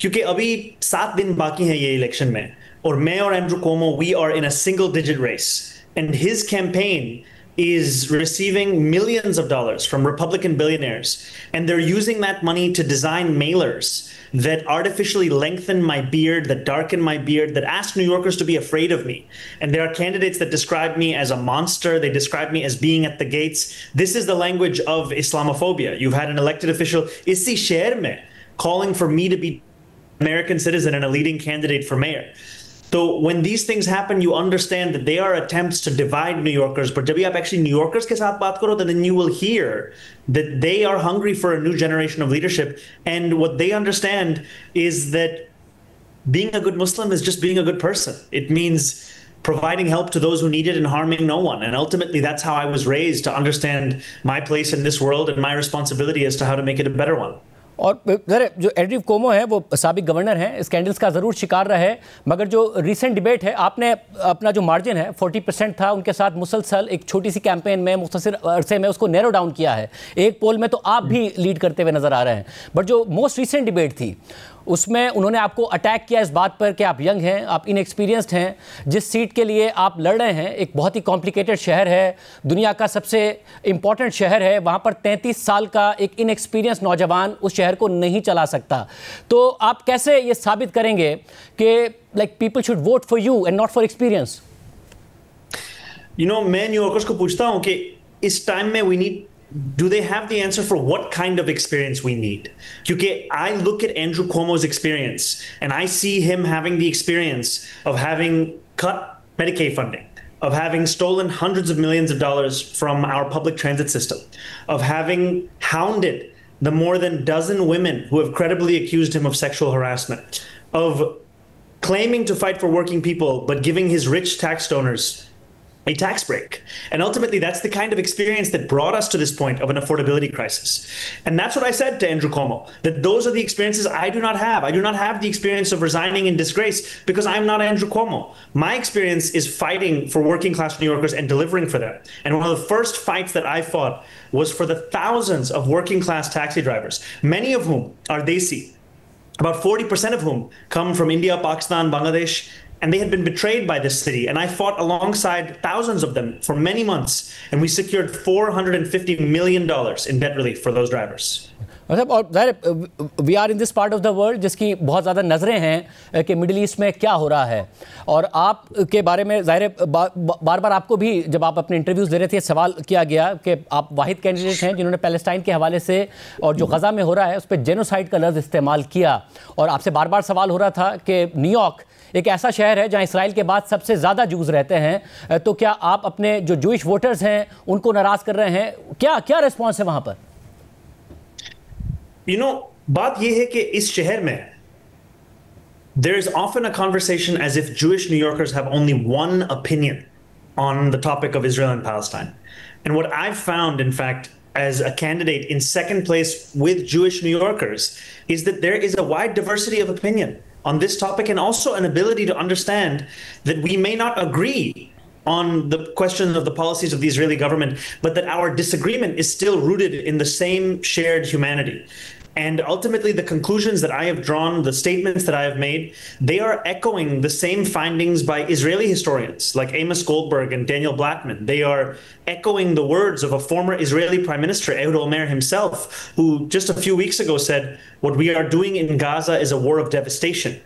क्योंकि अभी 7 दिन बाकी हैं ये इलेक्शन में, और मैं और Andrew Cuomo, we are in a single-digit race, and his campaign is receiving millions of dollars from Republican billionaires, and they're using that money to design mailers that artificially lengthen my beard, that darken my beard, that ask New Yorkers to be afraid of me. And there are candidates that describe me as a monster. They describe me as being at the gates. This is the language of Islamophobia. You've had an elected official, Issi Sheher mein, calling for me to be an American citizen and a leading candidate for mayor. So when these things happen, you understand that they are attempts to divide New Yorkers. But जब आप actually New Yorkers के साथ बात करो, then you will hear that they are hungry for a new generation of leadership. And what they understand is that being a good Muslim is just being a good person. It means providing help to those who need it and harming no one. And ultimately, that's how I was raised, to understand my place in this world and my responsibility as to how to make it a better one. और जो Andrew कोमो है वो साबिक governor हैं, scandals का ज़रूर शिकार रहे, मगर जो रीसेंट डिबेट है, आपने अपना जो मार्जिन है 40% था, उनके साथ मुसलसल एक छोटी सी कैंपेन में मुख्तसर अरसे में उसको नैरो डाउन किया है। एक पोल में तो आप भी लीड करते हुए नज़र आ रहे हैं, बट जो मोस्ट रीसेंट डिबेट थी उसमें उन्होंने आपको अटैक किया इस बात पर कि आप यंग हैं, आप इनएक्सपीरियंस्ड हैं, जिस सीट के लिए आप लड़ रहे हैं एक बहुत ही कॉम्प्लिकेटेड शहर है, दुनिया का सबसे इम्पॉर्टेंट शहर है, वहाँ पर 33 साल का एक इनएक्सपीरियंस नौजवान उस शहर को नहीं चला सकता। तो आप कैसे ये साबित करेंगे कि like people should vote for you and not for experience? मैं न्यूयॉर्कर्स को पूछता हूँ कि इस टाइम में do they have the answer for what kind of experience we need? Because I look at Andrew Cuomo's experience and I see him having the experience of having cut Medicaid funding, of having stolen hundreds of millions of dollars from our public transit system, of having hounded the more than dozen women who have credibly accused him of sexual harassment, of claiming to fight for working people but giving his rich tax donors a tax break. And ultimately, that's the kind of experience that brought us to this point of an affordability crisis. And that's what I said to Andrew Cuomo, that those are the experiences I do not have. I do not have the experience of resigning in disgrace because I'm not Andrew Cuomo. My experience is fighting for working class New Yorkers and delivering for them. And one of the first fights that I fought was for the thousands of working class taxi drivers, many of whom are Desi, about 40% of whom come from India, Pakistan, Bangladesh, and they had been betrayed by this city. And I fought alongside thousands of them for many months, and we secured $450 million in debt relief for those drivers. मतलब और ज़ाहिर we are in this part of the world जिसकी बहुत ज़्यादा नज़रें हैं कि middle east में क्या हो रहा है, और आप के बारे में ज़ाहिर बार बार आपको भी जब आप अपने इंटरव्यूज़ दे रहे थे सवाल किया गया कि आप वाहिद कैंडिडेट हैं जिन्होंने पैलेस्टाइन के हवाले से और जो गज़ा में हो रहा है उस पर जेनोसाइड का लफ्ज़ इस्तेमाल किया, और आपसे बार बार सवाल हो रहा था कि न्यूयॉर्क एक ऐसा शहर है जहां इसराइल के बाद सबसे ज़्यादा जूस रहते हैं, तो क्या आप अपने जो जूइश वोटर्स हैं उनको नाराज़ कर रहे हैं? क्या क्या रिस्पॉन्स है वहाँ पर? बात यह है कि इस शहर में there is often a conversation as if Jewish New Yorkers have only one opinion on the topic of Israel and Palestine. And what I've found, in fact, as a candidate in second place with Jewish New Yorkers, is that there is a wide diversity of opinion on this topic, and also an ability to understand that we may not agree on the question of the policies of the Israeli government, but that our disagreement is still rooted in the same shared humanity. And ultimately, the conclusions that I have drawn, the statements that I have made, they are echoing the same findings by Israeli historians like Amos Goldberg and Daniel Blattman. They are echoing the words of a former Israeli Prime Minister, Ehud Olmert himself, who just a few weeks ago said, "What we are doing in Gaza is a war of devastation.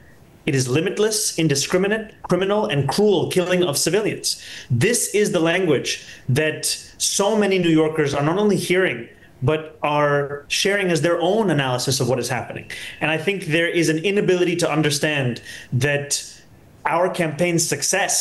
It is limitless, indiscriminate, criminal, and cruel killing of civilians." This is the language that so many New Yorkers are not only hearing, but are sharing as their own analysis of what is happening. And I think there is an inability to understand that our campaign's success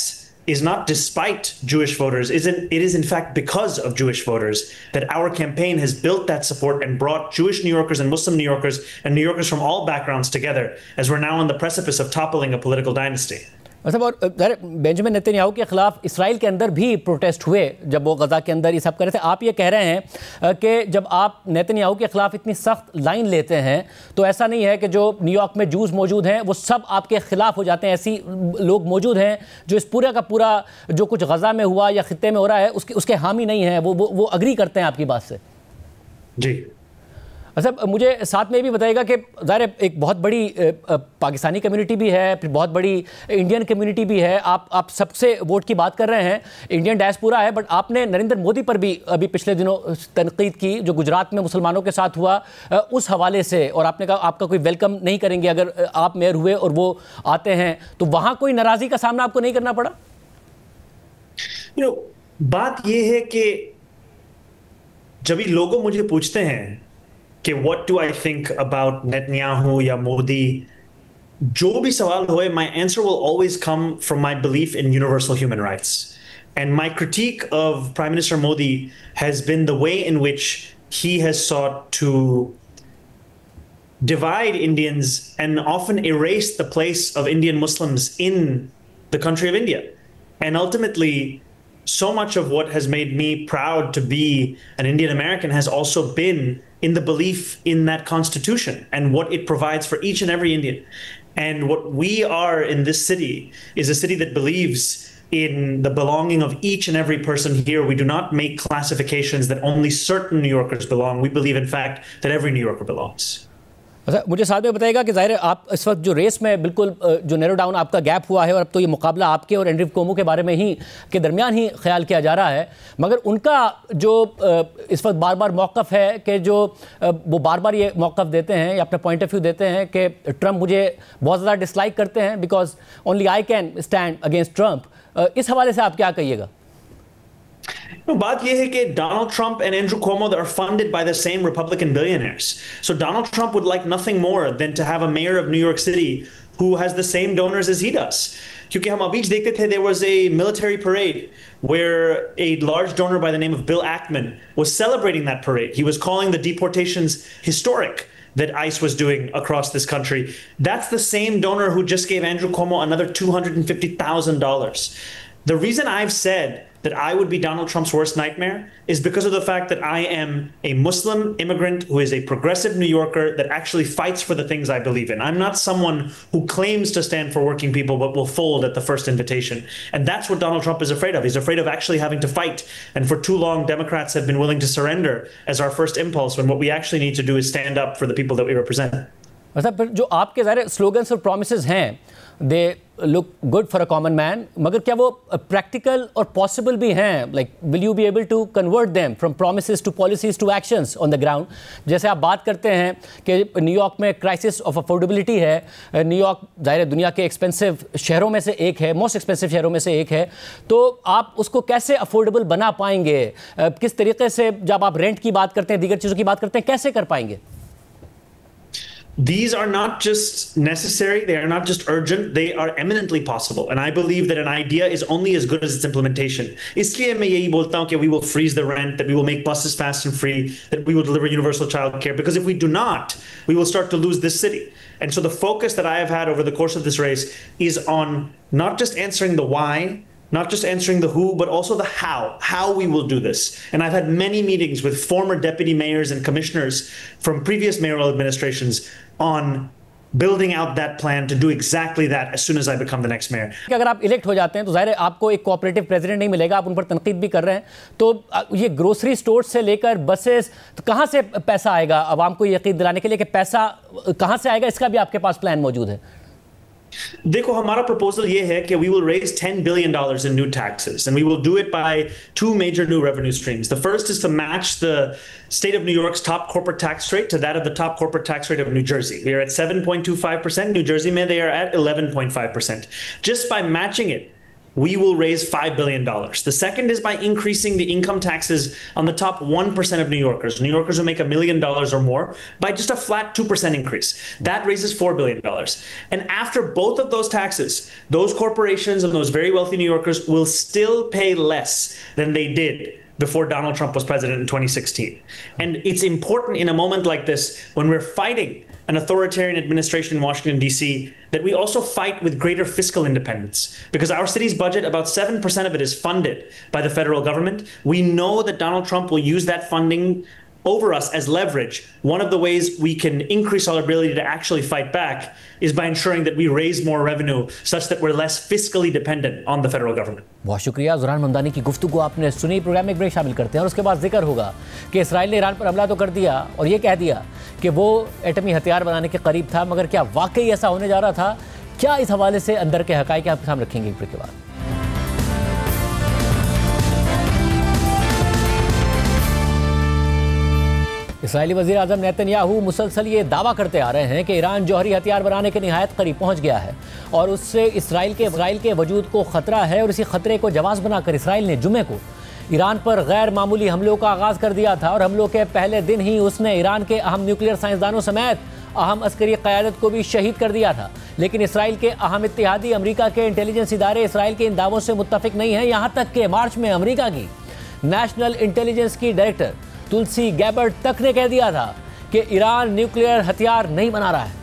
is not despite Jewish voters. It is in fact because of Jewish voters that our campaign has built that support and brought Jewish New Yorkers and Muslim New Yorkers and New Yorkers from all backgrounds together, as we're now on the precipice of toppling a political dynasty. मतलब और Benjamin Netanyahu के खिलाफ Israel के अंदर भी protest हुए जब वो गज़ा के अंदर ये सब कर रहे थे। आप ये कह रहे हैं कि जब आप नेतन्याहू के खिलाफ इतनी सख्त लाइन लेते हैं तो ऐसा नहीं है कि जो न्यूयॉर्क में जूस मौजूद हैं वो सब आपके खिलाफ हो जाते हैं, ऐसी लोग मौजूद हैं जो इस पूरे का पूरा जो कुछ गज़ा में हुआ या खित्ते में हो रहा है उसके हामी नहीं हैं, वो अग्री करते हैं आपकी बात से? जी। अच्छा, मुझे साथ में भी बताइएगा कि ज़ाहिर एक बहुत बड़ी पाकिस्तानी कम्युनिटी भी है, फिर बहुत बड़ी इंडियन कम्युनिटी भी है, आप सबसे वोट की बात कर रहे हैं, इंडियन डायस्पोरा है, बट आपने नरेंद्र मोदी पर भी अभी पिछले दिनों तनकीद की जो गुजरात में मुसलमानों के साथ हुआ उस हवाले से, और आपने कहा आपका कोई वेलकम नहीं करेंगे अगर आप मेयर हुए और वो आते हैं, तो वहाँ कोई नाराज़गी का सामना आपको नहीं करना पड़ा? बात यह है कि जब भी लोगों मुझे पूछते हैं कि what do I think about Netanyahu या मोदी, जो भी सवाल होए, my answer will always come from my belief in universal human rights. And my critique of Prime Minister Modi has been the way in which he has sought to divide Indians and often erase the place of Indian Muslims in the country of India. And ultimately, so much of what has made me proud to be an Indian American has also been in the belief in that constitution and what it provides for each and every Indian. And what we are in this city is a city that believes in the belonging of each and every person here. We do not make classifications that only certain New Yorkers belong. We believe, in fact, that every New Yorker belongs. अच्छा, मुझे साथ में बताइएगा कि ज़ाहिर आप इस वक्त जो रेस में बिल्कुल जो नैरो डाउन आपका गैप हुआ है और अब तो ये मुकाबला आपके और एंड्रयू कोमो के बारे में ही के दरमियान ही ख्याल किया जा रहा है, मगर उनका जो इस वक्त बार बार मौक़िफ़ है कि जो वो बार बार ये मौक़िफ़ देते हैं या अपना पॉइंट ऑफ व्यू देते हैं कि ट्रंप मुझे बहुत ज़्यादा डिसलाइक करते हैं because only I can stand against Trump, इस हवाले से आप क्या कहिएगा? बात यह है कि Donald Trump and Andrew Cuomo are funded by the same Republican billionaires. So Donald Trump would like nothing more than to have a mayor of New York City who has the same donors as he does. क्योंकि हम अभी देखते थे, there was a military parade where a large donor by the name of Bill Ackman was celebrating that parade. He was calling the deportations historic that ICE was doing across this country. That's the same donor who just gave Andrew Cuomo another $250,000. The reason I've said that I would be Donald Trump's worst nightmare is because of the fact that I am a Muslim immigrant who is a progressive New Yorker that actually fights for the things I believe in. I'm not someone who claims to stand for working people but will fold at the first invitation. And that's what Donald Trump is afraid of. He's afraid of actually having to fight. And for too long, Democrats have been willing to surrender as our first impulse when what we actually need to do is stand up for the people that we represent. मतलब फिर जो आपके ज़ाहिर slogans और promises हैं, they look good for a common man, मगर क्या वो प्रैक्टिकल और पॉसिबल भी हैं? Like will you be able to convert them from promises to policies to actions on the ground? जैसे आप बात करते हैं कि न्यूयॉर्क में क्राइसिस ऑफ अफोर्डेबिलिटी है, न्यूयॉर्क ज़ाहिर दुनिया के एक्सपेंसिव शहरों में से एक है, मोस्ट एक्सपेंसिव शहरों में से एक है, तो आप उसको कैसे अफोर्डेबल बना पाएंगे? किस तरीके से, जब आप रेंट की बात करते हैं, दीगर चीज़ों की बात करते हैं, कैसे कर पाएंगे? These are not just necessary, they are not just urgent, they are eminently possible. And I believe that an idea is only as good as its implementation. इसलिए मैं यही बोलता हूं कि we will freeze the rent, that we will make buses fast and free, that we will deliver universal child care. Because if we do not, we will start to lose this city. And so the focus that I have had over the course of this race is on not just answering the why, not just answering the who, but also the how we will do this. And I've had many meetings with former deputy mayors and commissioners from previous mayoral administrations on building out that plan to do exactly that as soon as I become the next mayor. कि अगर आप elect हो जाते हैं तो ज़ाहिर है आपको एक कोऑपरेटिव प्रेसिडेंट नहीं मिलेगा, आप उन पर तनकीद भी कर रहे हैं, तो ये ग्रोसरी स्टोर से लेकर बसेस, तो कहाँ से पैसा आएगा आवाम को यकीन दिलाने के लिए कि पैसा कहाँ से आएगा? इसका भी आपके पास प्लान मौजूद है? देखो, हमारा प्रपोजल ये है कि we will raise $10 billion in new taxes, and we will do it by two major new revenue streams. The first is to match the state of New York's top corporate tax rate to that of the top corporate tax rate of New Jersey. We are at 7.25%. New Jersey, they are at 11.5%. Just by matching it, we will raise $5 billion. The second is by increasing the income taxes on the top 1% of New Yorkers. New Yorkers who make $1 million or more by just a flat 2% increase. That raises $4 billion. And after both of those taxes, those corporations and those very wealthy New Yorkers will still pay less than they did before Donald Trump was president in 2016. And it's important in a moment like this, when we're fighting an authoritarian administration in Washington, D.C., that we also fight with greater fiscal independence. Because our city's budget, about 7% of it is funded by the federal government. We know that Donald Trump will use that funding over us as leverage. One of the ways we can increase our ability to actually fight back is by ensuring that we raise more revenue such that we're less fiscally dependent on the federal government. बहुत शुक्रिया। ज़ुरान ममदानी की गुफ्तगू आपने सुनी। Programme में एक break शामिल करते हैं और उसके बाद जिक्र होगा कि इसराइल ने ईरान पर हमला तो कर दिया और ये कह दिया कि वो एटमी हथियार बनाने के करीब था, मगर क्या वाकई ऐसा होने जा रहा था? क्या इस हवाले से अंदर के हकाइक आपके सामने रखेंगे ब्रेक के बाद। इसराइली वज़ीर आज़म नेतन्याहू मुसलसल ये दावा करते आ रहे हैं कि ईरान जौहरी हथियार बनाने के निहायत करीब पहुंच गया है और उससे इसराइल के वजूद को ख़तरा है, और इसी ख़तरे को जवाब बनाकर इसराइल ने जुमे को ईरान पर गैर मामूली हमलों का आगाज़ कर दिया था और हमलों के पहले दिन ही उसने ईरान के अहम न्यूक्लियर साइंसदानों समेत अहम अस्करी क़यादत को भी शहीद कर दिया था। लेकिन इसराइल के अहम इत्तेहादी अमेरिका के इंटेलिजेंस इदारे इसराइल के इन दावों से मुत्तफिक नहीं हैं। यहाँ तक कि मार्च में अमेरिका की नेशनल इंटेलिजेंस की डायरेक्टर तुलसी गैबर्ट तक ने कह दिया था कि ईरान न्यूक्लियर हथियार नहीं बना रहा है।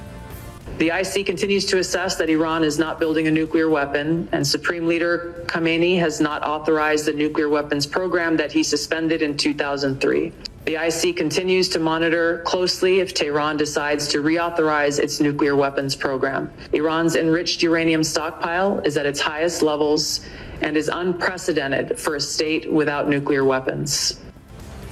The IC continues to assess that Iran is not building a nuclear weapon, and Supreme Leader Khamenei has not authorized the nuclear weapons program that he suspended in 2003. The IC continues to monitor closely if Tehran decides to reauthorize its nuclear weapons program. Iran's enriched uranium stockpile is at its highest levels and is unprecedented for a state without nuclear weapons.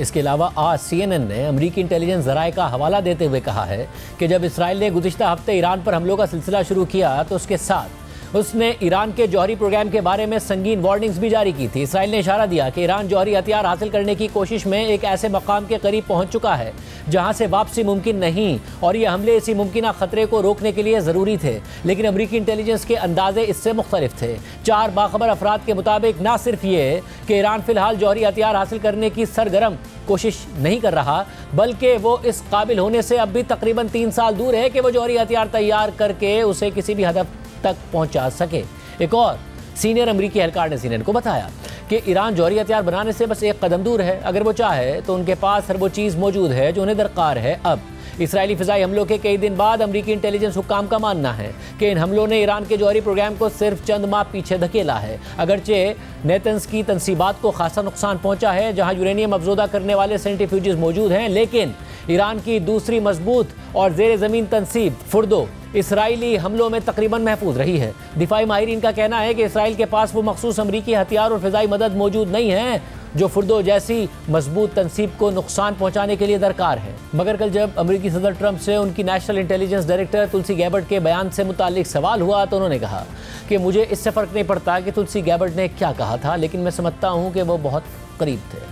इसके अलावा आज CNN ने अमेरिकी intelligence ज़राए का हवाला देते हुए कहा है कि जब इसराइल ने गुज़िश्ता हफ्ते ईरान पर हमलों का सिलसिला शुरू किया तो उसके साथ उसने ईरान के जौहरी प्रोग्राम के बारे में संगीन वार्निंग्स भी जारी की थी। इसराइल ने इशारा दिया कि ईरान जौहरी हथियार हासिल करने की कोशिश में एक ऐसे मकाम के करीब पहुंच चुका है जहां से वापसी मुमकिन नहीं, और ये हमले इसी मुमकिना खतरे को रोकने के लिए ज़रूरी थे। लेकिन अमेरिकी इंटेलिजेंस के अंदाजे इससे मुख्तलिफ थे। 4 बाखबर अफराद के मुताबिक ना सिर्फ ये कि ईरान फिलहाल जौहरी हथियार हासिल करने की सरगर्म कोशिश नहीं कर रहा, बल्कि वो इस काबिल होने से अब भी तकरीबन 3 साल दूर है कि वो जौहरी हथियार तैयार करके उसे किसी भी हदफ तक पहुंचा सके। एक और सीनियर अमेरिकी एहलकार ने CNN को बताया कि ईरान जौहरी हथियार बनाने से बस एक कदम दूर है। अगर वो चाहे तो उनके पास हर वो चीज़ मौजूद है जो उन्हें दरकार है। अब इसराइली फ़िज़ाई हमलों के कई दिन बाद अमेरिकी इंटेलिजेंस हुक्काम का मानना है कि इन हमलों ने ईरान के जौहरी प्रोग्राम को सिर्फ चंद माह पीछे धकेला है। अगरचे नेतन्स की तनसीबात को खासा नुकसान पहुंचा है जहां यूरेनियम अफजोदा करने वाले सेंट्रीफ्यूजेस मौजूद हैं, लेकिन ईरान की दूसरी मजबूत और ज़ेर ज़मीन तनसीब फुर्दो इसराइली हमलों में तकरीबन महफूज रही है। दिफाई माहिरीन का कहना है कि इसराइल के पास वो मखसूस अमरीकी हथियार और फ़िज़ाई मदद मौजूद नहीं है जो फुर्दो जैसी मजबूत तनसीब को नुकसान पहुंचाने के लिए दरकार है। मगर कल जब अमेरिकी सदर ट्रंप से उनकी नेशनल इंटेलिजेंस डायरेक्टर तुलसी गैबर्ट के बयान से मुतालिक सवाल हुआ तो उन्होंने कहा कि मुझे इससे फ़र्क नहीं पड़ता कि तुलसी गैबर्ट ने क्या कहा था, लेकिन मैं समझता हूँ कि वो बहुत करीब थे।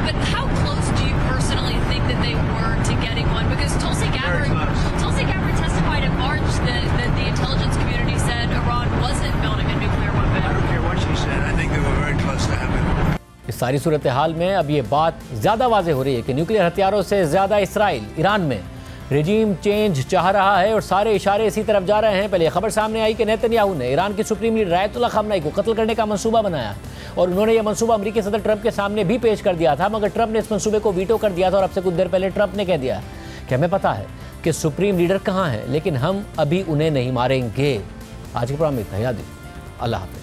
But how close do you personally think that they were to getting one? Because Tulsi Gabbard testified in March that the intelligence community said Iran wasn't building a nuclear weapon. I don't care what she said. I think they were very close to having it. इस सारी सूरत हाल में अब ये बात ज़्यादा वाज़ेह हो रही है कि न्यूक्लियर हथियारों से ज़्यादा इसराइल ईरान में रेजीम चेंज चाह रहा है और सारे इशारे इसी तरफ जा रहे हैं। पहले खबर सामने आई कि नेतन्याहू ने ईरान की सुप्रीम लीडर आयतुल्लाह खामनेई को कत्ल करने का मंसूबा बनाया और उन्होंने यह मंसूबा अमेरिकी सदर ट्रंप के सामने भी पेश कर दिया था, मगर ट्रंप ने इस मंसूबे को वीटो कर दिया था और अब से कुछ देर पहले ट्रंप ने कह दिया कि हमें पता है कि सुप्रीम लीडर कहाँ है, लेकिन हम अभी उन्हें नहीं मारेंगे। आज के प्रोग्राम में इतना ही। अल्लाह हाफ़िज़।